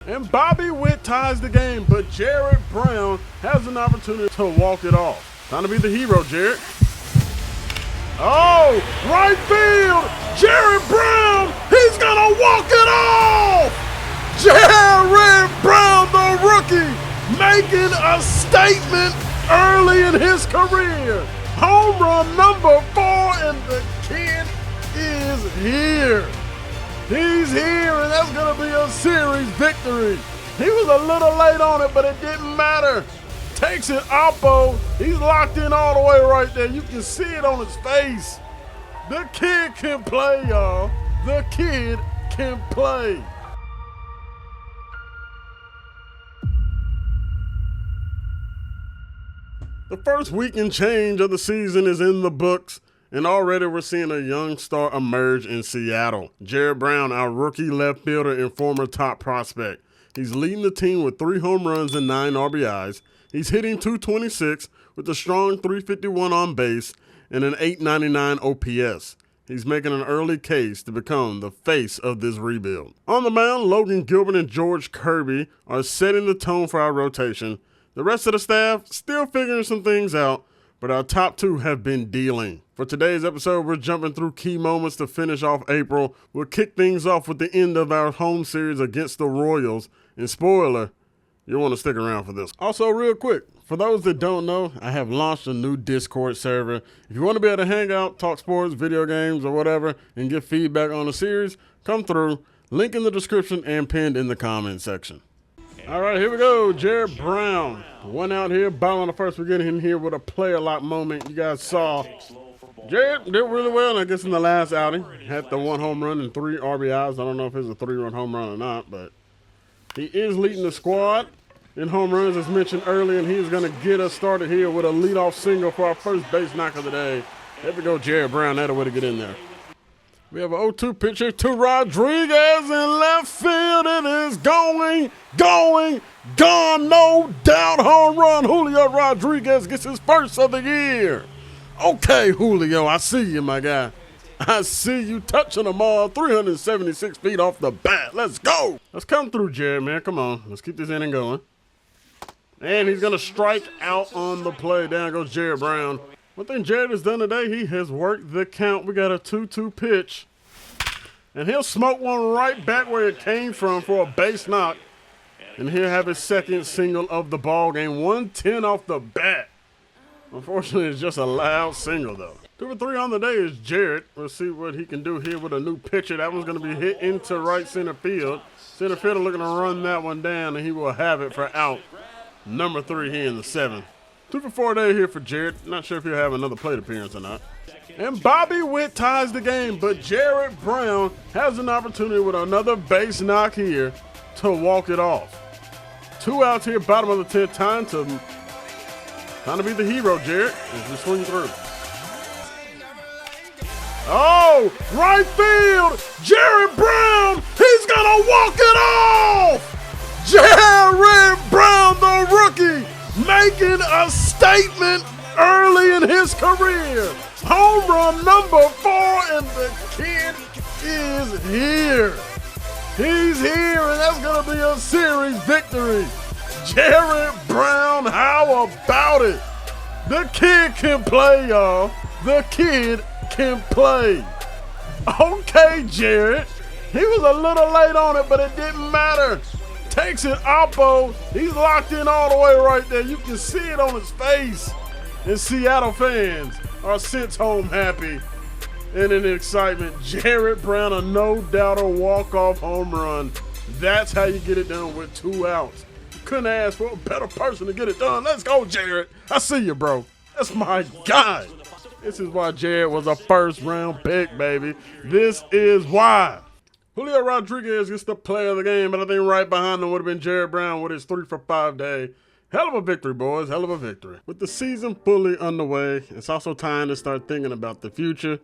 And Bobby Witt ties the game, but Jared Brown has an opportunity to walk it off. Time to be the hero, Jared. Oh, right field, Jared Brown, he's gonna walk it off! Jared Brown, the rookie, making a statement early in his career. Home run number 4, and the kid is here. He's here, and that's going to be a series victory. He was a little late on it, but it didn't matter. Takes it oppo. He's locked in all the way right there. You can see it on his face. The kid can play, y'all. The kid can play. The first week and change of the season is in the books. And already we're seeing a young star emerge in Seattle. Jared Brown, our rookie left fielder and former top prospect. He's leading the team with 3 home runs and 9 RBIs. He's hitting .226 with a strong .351 on base and an .899 OPS. He's making an early case to become the face of this rebuild. On the mound, Logan Gilbert and George Kirby are setting the tone for our rotation. The rest of the staff still figuring some things out, but our top 2 have been dealing. For today's episode, we're jumping through key moments to finish off April. We'll kick things off with the end of our home series against the Royals. And spoiler, you'll want to stick around for this. Also, real quick, for those that don't know, I have launched a new Discord server. If you want to be able to hang out, talk sports, video games, or whatever, and get feedback on the series, come through. Link in the description and pinned in the comment section. All right, here we go. Jared Brown. 1 out here, bottom of the first. We're getting in here with a player lock moment. You guys saw Jared did really well, I guess, in the last outing. Had the 1 home run and 3 RBIs. I don't know if it's a 3-run home run or not, but he is leading the squad in home runs, as mentioned earlier, and he's going to get us started here with a leadoff single for our first base knock of the day. There we go, Jared Brown. That's a way to get in there. We have an 0-2 pitcher to Rodriguez in left field. It is gone. No doubt home run. Julio Rodriguez gets his first of the year. Okay, Julio, I see you, my guy. I see you touching them all 376 feet off the bat. Let's go. Let's come through, Jared, man. Come on. Let's keep this inning going. And he's going to strike out on the play. Down goes Jared Brown. One thing Jared has done today, he has worked the count. We got a 2-2 pitch. And he'll smoke one right back where it came from for a base knock. And he'll have his second single of the ball game. 110 off the bat. Unfortunately, it's just a loud single, though. 2 for 3 on the day is Jared. We'll see what he can do here with a new pitcher. That one's going to be hit into right center field. Center fielder looking to run that one down, and he will have it for out number 3 here in the 7th. 2 for 4 day here for Jared. Not sure if he'll have another plate appearance or not. And Bobby Witt ties the game, but Jared Brown has an opportunity with another base knock here to walk it off. 2 outs here, bottom of the 10th. Time to be the hero, Jared, as we swing through. Oh, right field, Jared Brown, he's gonna walk it off! Jared Brown, the rookie, making a statement early in his career. Home run number 4, and the kid is here. He's here, and that's going to be a series victory. Jared Brown, how about it? The kid can play, y'all. The kid can play. Okay, Jared. He was a little late on it, but it didn't matter. Takes it oppo. He's locked in all the way right there. You can see it on his face. And Seattle fans are sent home happy and in excitement. Jared Brown, a no-doubter walk-off home run. That's how you get it done with 2 outs. You couldn't ask for a better person to get it done. Let's go, Jared. I see you, bro. That's my guy. This is why Jared was a first-round pick, baby. This is why. Julio Rodriguez gets the player of the game, but I think right behind him would have been Jared Brown with his 3 for 5 day. Hell of a victory, boys. Hell of a victory. With the season fully underway, it's also time to start thinking about the future.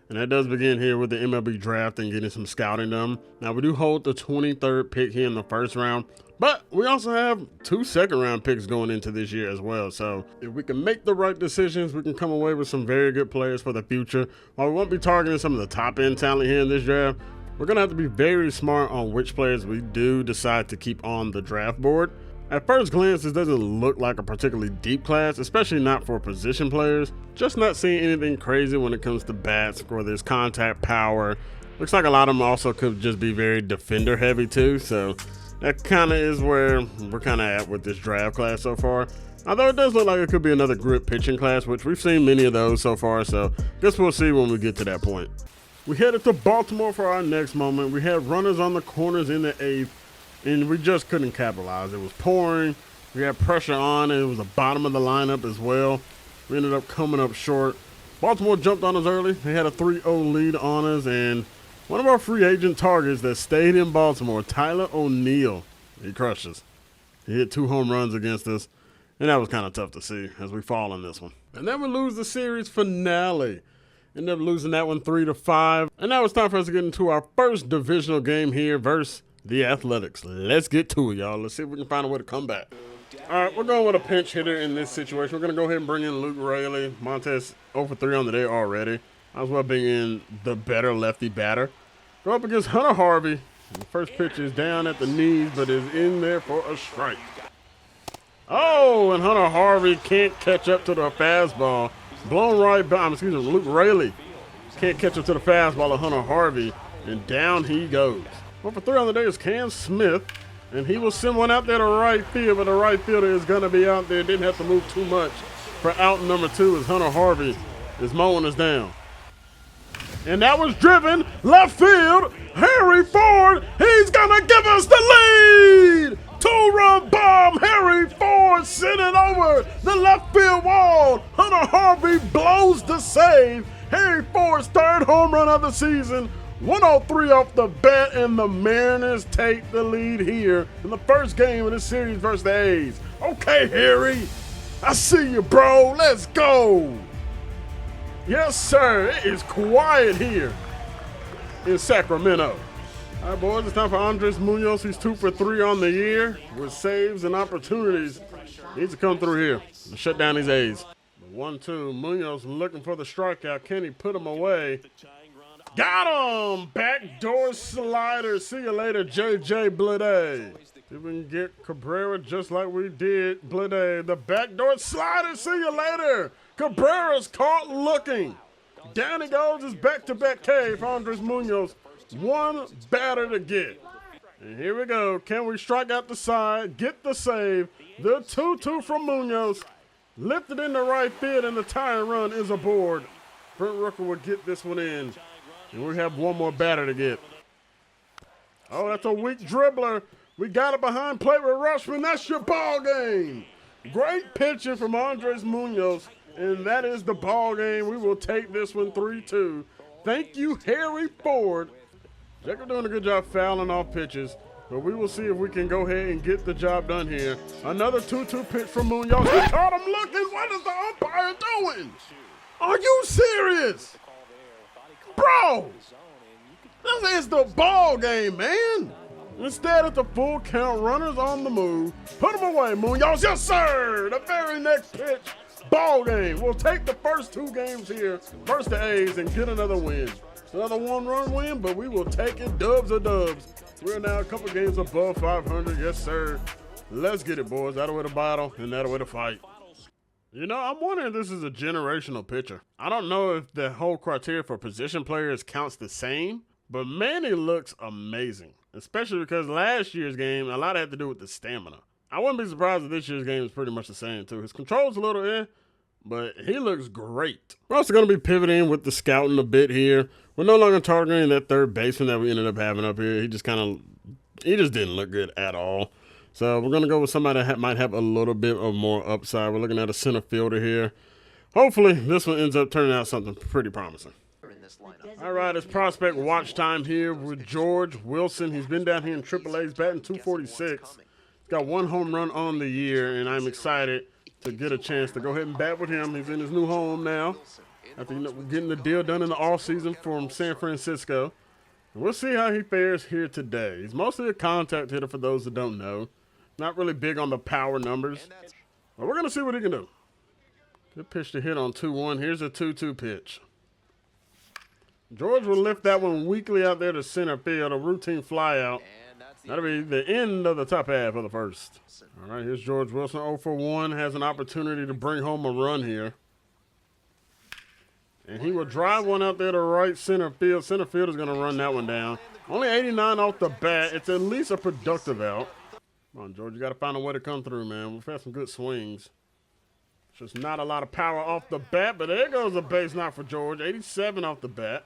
And that does begin here with the MLB draft and getting some scouting done. Now, we do hold the 23rd pick here in the first round, but we also have 2 second-round picks going into this year as well. So if we can make the right decisions, we can come away with some very good players for the future. While we won't be targeting some of the top-end talent here in this draft, We're going to have to be very smart on which players we do decide to keep on the draft board. At first glance, this doesn't look like a particularly deep class, especially not for position players. Just not seeing anything crazy when it comes to bats, where there's contact power. Looks like a lot of them also could just be very defender heavy too, so that kind of is where we're kind of at with this draft class so far. Although it does look like it could be another grip pitching class, which we've seen many of those so far, so guess we'll see when we get to that point. We headed to Baltimore for our next moment. We had runners on the corners in the 8th. And we just couldn't capitalize. It was pouring. We had pressure on. And it was the bottom of the lineup as well. We ended up coming up short. Baltimore jumped on us early. They had a 3-0 lead on us. And one of our free agent targets that stayed in Baltimore, Tyler O'Neill, he crushed us. He hit 2 home runs against us. And that was kind of tough to see as we fall in this one. And then we lose the series finale. Ended up losing that one 3-5. And now it's time for us to get into our first divisional game here versus the Athletics. Let's get to it, y'all. Let's see if we can find a way to come back. All right, we're going with a pinch hitter in this situation. We're going to go ahead and bring in Luke Raley. Montez 0 for 3 on the day already. Might as well bring in the better lefty batter. Go up against Hunter Harvey. The first pitch is down at the knees, but is in there for a strike. Oh, and Hunter Harvey can't catch up to the fastball. Blown right by, Luke Raley can't catch up to the fastball of Hunter Harvey, and down he goes. 1 for 3 on the day is Cam Smith, and he will send one out there to right field, but the right fielder is going to be out there. Didn't have to move too much for out number 2 as Hunter Harvey is mowing us down. And that was driven left field. Harry Ford, he's going to give us the lead. 2-run bomb. Harry Ford sent it over the left field wall. Hunter Harvey blows the save. Harry Ford's 3rd home run of the season. 103 off the bat, and the Mariners take the lead here in the first game of this series versus the A's. Okay, Harry, I see you, bro. Let's go. Yes, sir. It is quiet here in Sacramento. All right, boys, it's time for Andres Munoz. He's 2 for 3 on the year with saves and opportunities. He needs to come through here and shut down these A's. 1-2. Munoz looking for the strikeout. Can he put him away? Got him! Backdoor slider. See you later, JJ Bleday. See if we can get Cabrera just like we did Bleday. The backdoor slider. See you later. Cabrera's caught looking. Down he goes. It's back-to-back K for Andres Munoz. 1 batter to get. And here we go. Can we strike out the side? Get the save. The 2-2 from Munoz. Lifted into right field, and the tying run is aboard. Brent Rooker will get this one in. And we have 1 more batter to get. Oh, that's a weak dribbler. We got it behind plate with Rushman. That's your ball game. Great pitching from Andres Munoz. And that is the ball game. We will take this one 3-2. Thank you, Harry Ford. Jacob doing a good job fouling off pitches. But we will see if we can go ahead and get the job done here. Another 2-2 pitch from Munoz. He caught him looking. What is the umpire doing? Are you serious? Bro, this is the ball game, man. Instead of the full count, runners on the move. Put them away, Munoz. Yes, sir. The very next pitch, ball game. We'll take the first 2 games here versus the A's and get another win. Another 1-run win, but we will take it. Dubs or dubs. We're now a couple games above 500. Yes, sir. Let's get it, boys. That'll way to battle and that'll way to fight. You know, I'm wondering if this is a generational pitcher. I don't know if the whole criteria for position players counts the same, but man, he looks amazing. Especially because last year's game, a lot had to do with the stamina. I wouldn't be surprised if this year's game is pretty much the same, too. His control's a little but he looks great. We're also going to be pivoting with the scouting a bit here. We're no longer targeting that third baseman that we ended up having up here. He just didn't look good at all. So we're going to go with somebody that might have a little bit of more upside. We're looking at a center fielder here. Hopefully this one ends up turning out something pretty promising. All right, it's prospect watch time here with George Wilson. He's been down here in AAA. He's batting .246. He's got 1 home run on the year, and I'm excited to get a chance to go ahead and bat with him. He's in his new home now after getting the deal done in the offseason from San Francisco. And we'll see how he fares here today. He's mostly a contact hitter for those that don't know. Not really big on the power numbers. But we're going to see what he can do. Good pitch to hit on 2-1. Here's a 2-2 pitch. George will lift that one weakly out there to center field, a routine fly out. That'll be the end of the top half of the first. All right, here's George Wilson, 0 for 1, has an opportunity to bring home a run here. And he will drive one out there to right center field. Center field is going to run that one down. Only 89 off the bat. It's at least a productive out. Come on, George, you got to find a way to come through, man. We've had some good swings. Just not a lot of power off the bat, but there goes a base knock for George. 87 off the bat.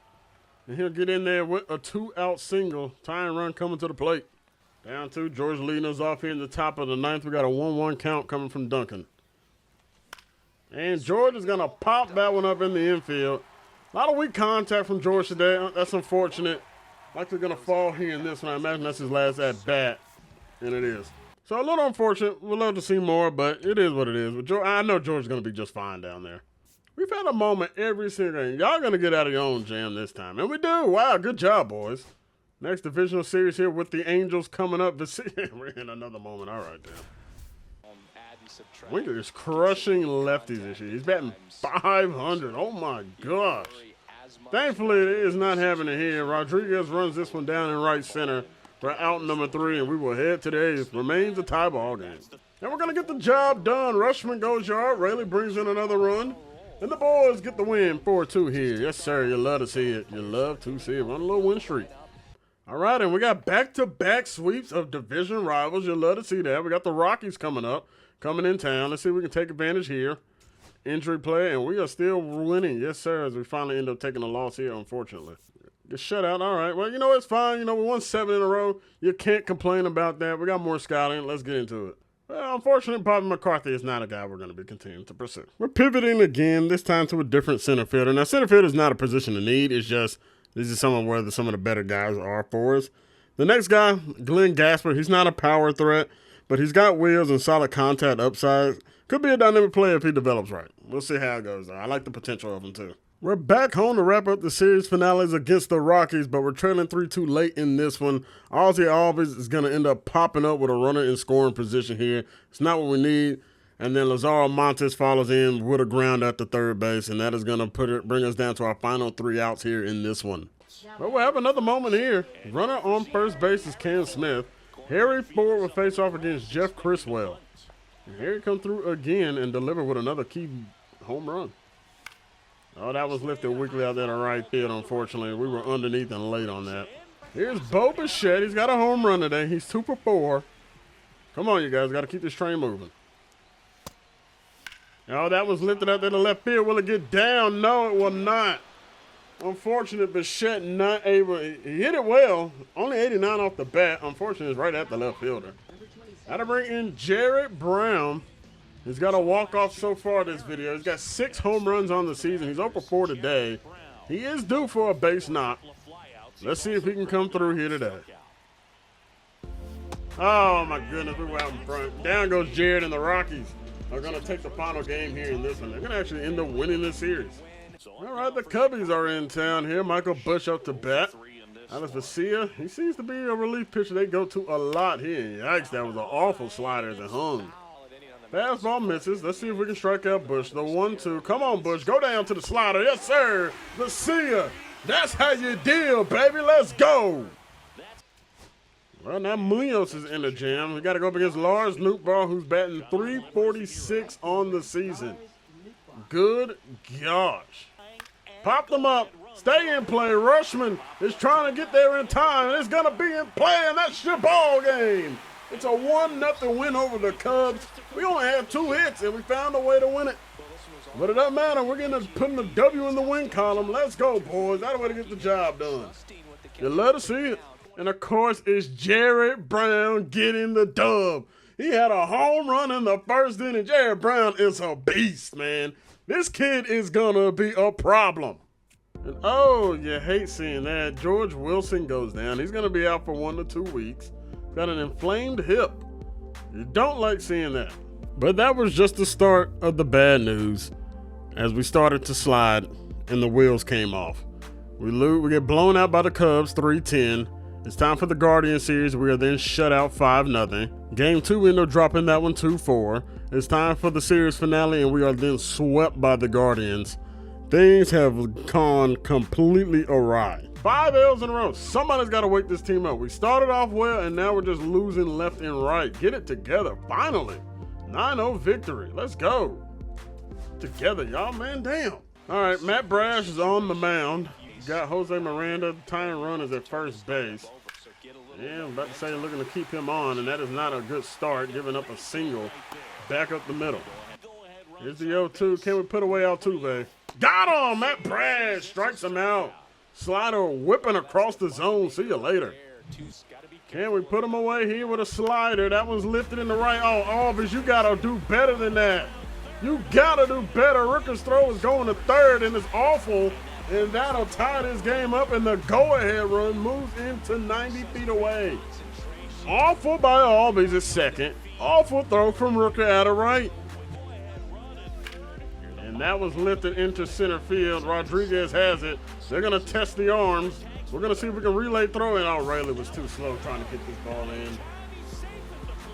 And he'll get in there with a 2-out single. Tying run coming to the plate. Down 2, George leading us off here in the top of the 9th. We got a 1-1 count coming from Duncan. And George is going to pop that one up in the infield. A lot of weak contact from George today. That's unfortunate. Likely going to fall here in this one. I imagine that's his last at-bat. And it is. So a little unfortunate. We'd love to see more, but it is what it is. But George, I know George is going to be just fine down there. We've had a moment every single game. Y'all going to get out of your own jam this time. And we do. Wow, good job, boys. Next divisional series here with the Angels coming up. We're in another moment. All right, damn. Winker is crushing lefties this year. He's batting .500. Oh, my gosh. Thankfully, it is not happening here. Rodriguez runs this one down in right center for out number 3, and we will head to the 8th. Remains a tie ball game. And we're going to get the job done. Rushman goes yard. Rayleigh brings in another run. And the boys get the win 4-2 here. Yes, sir. You love to see it. You love to see it. Run a little win streak. All right, and we got back-to-back sweeps of division rivals. You'll love to see that. We got the Rockies coming up, coming in town. Let's see if we can take advantage here. Injury play, and we are still winning. Yes, sir, as we finally end up taking a loss here, unfortunately. Get shut out. All right, well, you know, it's fine. You know, we won 7 in a row. You can't complain about that. We got more scouting. Let's get into it. Well, unfortunately, Bobby McCarthy is not a guy we're going to be continuing to pursue. We're pivoting again, this time to a different center fielder. Now, center field is not a position of need. It's just this is some of the better guys are for us. The next guy, Glenn Gasper, he's not a power threat, but he's got wheels and solid contact upside. Could be a dynamic player if he develops right. We'll see how it goes, though. I like the potential of him, too. We're back home to wrap up the series finales against the Rockies, but we're trailing 3-2 late in this one. Ozzie Alves is going to end up popping up with a runner in scoring position here. It's not what we need. And then Lazaro Montes follows in with a ground at the third base, and that is going to bring us down to our final 3 outs here in this one. But we'll have another moment here. Runner on first base is Cam Smith. Harry Ford will face off against Jeff Criswell. And Harry come through again and deliver with another key home run. Oh, that was lifted weakly out there to right field, unfortunately. We were underneath and late on that. Here's Bo Bichette. He's got a home run today. He's 2 for 4. Come on, you guys. Got to keep this train moving. Oh, that was lifted out there to left field. Will it get down? No, it will not. Unfortunate, Bichette not able. He hit it well. Only 89 off the bat. Unfortunately, it's right at the left fielder. Got to bring in Jared Brown. He's got a walk-off so far this video. He's got 6 home runs on the season. He's 0 for 4 today. He is due for a base knock. Let's see if he can come through here today. Oh, my goodness. We were out in front. Down goes Jared, and the Rockies are going to take the final game here in this one. They're going to actually end up winning this series. All right, the Cubbies are in town here. Michael Bush up to bat. Alex Vesia, he seems to be a relief pitcher they go to a lot here. Yikes, that was an awful slider that hung. Fastball misses. Let's see if we can strike out Bush. The 1-2. Come on, Bush. Go down to the slider. Yes, sir. Vesia. That's how you deal, baby. Let's go. Well, now Munoz is in the jam. We got to go up against Lars Nootbaar, who's batting .346 on the season. Good gosh. Pop them up. Stay in play. Rushman is trying to get there in time, and it's going to be in play, and that's your ball game. It's a 1-0 win over the Cubs. We only had 2 hits, and we found a way to win it. But it doesn't matter. We're going to put the W in the win column. Let's go, boys. That's the way to get the job done. You love to see it. And, of course, it's Jared Brown getting the dub. He had a home run in the first inning. Jared Brown is a beast, man. This kid is going to be a problem. And, oh, you hate seeing that. George Wilson goes down. He's going to be out for 1 to 2 weeks. Got an inflamed hip. You don't like seeing that. But that was just the start of the bad news as we started to slide and the wheels came off. We get blown out by the Cubs 3-10. It's time for the Guardian series. We are then shut out 5-0. Game 2, we end up dropping that one 2-4. It's time for the series finale, and we are then swept by the Guardians Things have gone completely awry. 5 L's in a row. Somebody's got to wake this team up. We started off well, and now we're just losing left and right. Get it together, finally. 9-0 victory. Let's go. Together, y'all, man, damn. All right, Matt Brash is on the mound. Got Jose Miranda, tying runners at first base. Yeah, I'm about to say looking to keep him on, and that is not a good start, giving up a single back up the middle. Here's the 0-2. Can we put away Altuve? Got him! Matt Brash strikes him out. Slider whipping across the zone. See you later. Can we put him away here with a slider? That one's lifted in the right. Oh, Alvis, you got to do better than that. You got to do better. Rooker's throw is going to third, and it's awful. And that'll tie this game up, and the go-ahead run moves into 90 feet away. Awful by Albies at second. Awful throw from Rooker out of right. And that was lifted into center field. Rodriguez has it. They're going to test the arms. We're going to see if we can relay throw in. Oh, Rayleigh was too slow trying to get this ball in.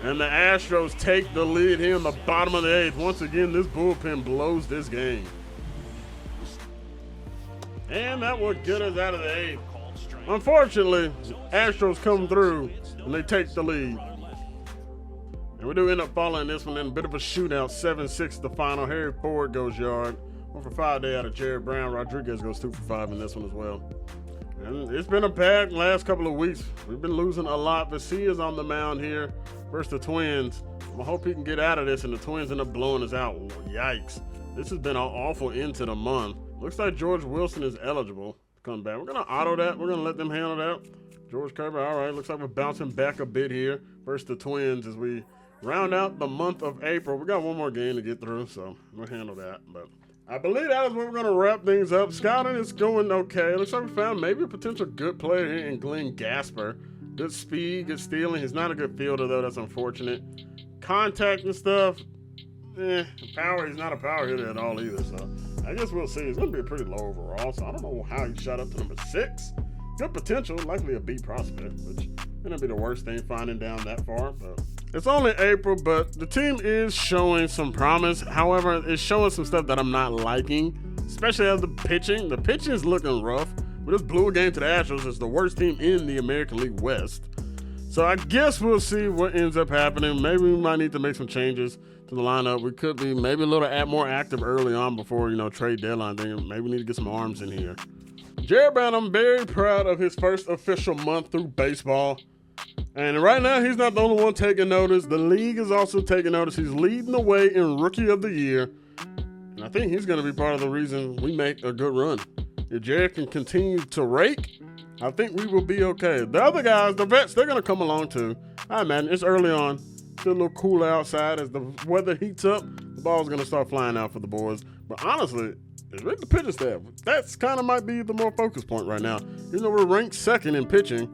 And the Astros take the lead here in the bottom of the 8th. Once again, this bullpen blows this game. And that will get us out of the 8th. Unfortunately, Astros come through and they take the lead. And we do end up following this one in a bit of a shootout. 7-6 the final. Harry Ford goes yard. 1 for 5 day out of Jared Brown. Rodriguez goes 2 for 5 in this one as well. And it's been a bad last couple of weeks. We've been losing a lot. Vicia's on the mound here versus the Twins. I hope he can get out of this, and the Twins end up blowing us out. Yikes. This has been an awful end to the month. Looks like George Wilson is eligible to come back. We're going to auto that. We're going to let them handle that. George Kirby, all right. Looks like we're bouncing back a bit here versus the Twins as we round out the month of April. We got one more game to get through, so we'll handle that. But I believe that is where we're going to wrap things up. Scouting is going okay. Looks like we found maybe a potential good player here in Glenn Gasper. Good speed, good stealing. He's not a good fielder, though. That's unfortunate. Contact and stuff, power. He's not a power hitter at all either, so I guess we'll see. It's going to be a pretty low overall, so I don't know how he shot up to number 6. Good potential, likely a B prospect, which may not be the worst thing finding down that far, but it's only April, but the team is showing some promise. However, it's showing some stuff that I'm not liking, especially as the pitching. The pitching is looking rough. We just blew a game to the Astros. It's the worst team in the American League West. So I guess we'll see what ends up happening. Maybe we might need to make some changes to the lineup. We could be maybe a little more active early on before, trade deadline thing. Maybe we need to get some arms in here. Jared Brown, I'm very proud of his first official month through baseball. And right now, he's not the only one taking notice. The league is also taking notice. He's leading the way in Rookie of the Year. And I think he's going to be part of the reason we make a good run. If Jared can continue to rake, I think we will be okay. The other guys, the vets, they're going to come along too. All right, man, it's early on. Still a little cooler outside. As the weather heats up, the ball's going to start flying out for the boys. But honestly, it's really the pitching staff. That's kind of might be the more focus point right now. Even though we're ranked 2nd in pitching,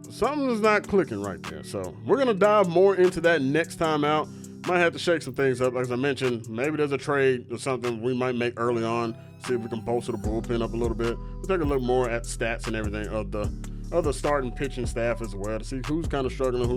something is not clicking right there. So we're going to dive more into that next time out. Might have to shake some things up. Like I mentioned, maybe there's a trade or something we might make early on. See if we can bolster the bullpen up a little bit. We'll take a look more at stats and everything of the other starting pitching staff as well to see who's kind of struggling,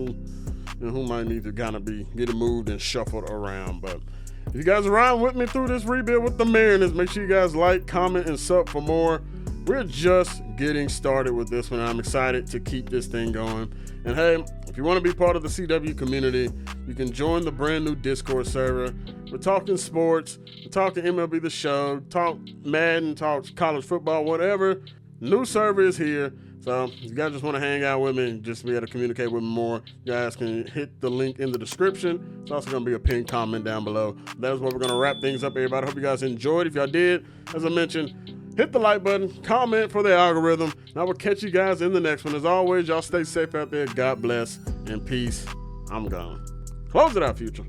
who might need to kind of be getting moved and shuffled around. But if you guys are riding with me through this rebuild with the Mariners, make sure you guys like, comment, and sub for more. We're just getting started with this one. I'm excited to keep this thing going. And hey, if you want to be part of the CW community, you can join the brand new Discord server. We're talking sports, we're talking MLB The Show, talk Madden, talk college football, whatever. New server is here. So if you guys just want to hang out with me and just be able to communicate with me more, you guys can hit the link in the description. It's also going to be a pinned comment down below. That is where we're going to wrap things up, everybody. I hope you guys enjoyed. If y'all did, as I mentioned, hit the like button, comment for the algorithm, and I will catch you guys in the next one. As always, y'all stay safe out there. God bless and peace. I'm gone. Close it out, Future.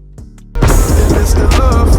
It's the love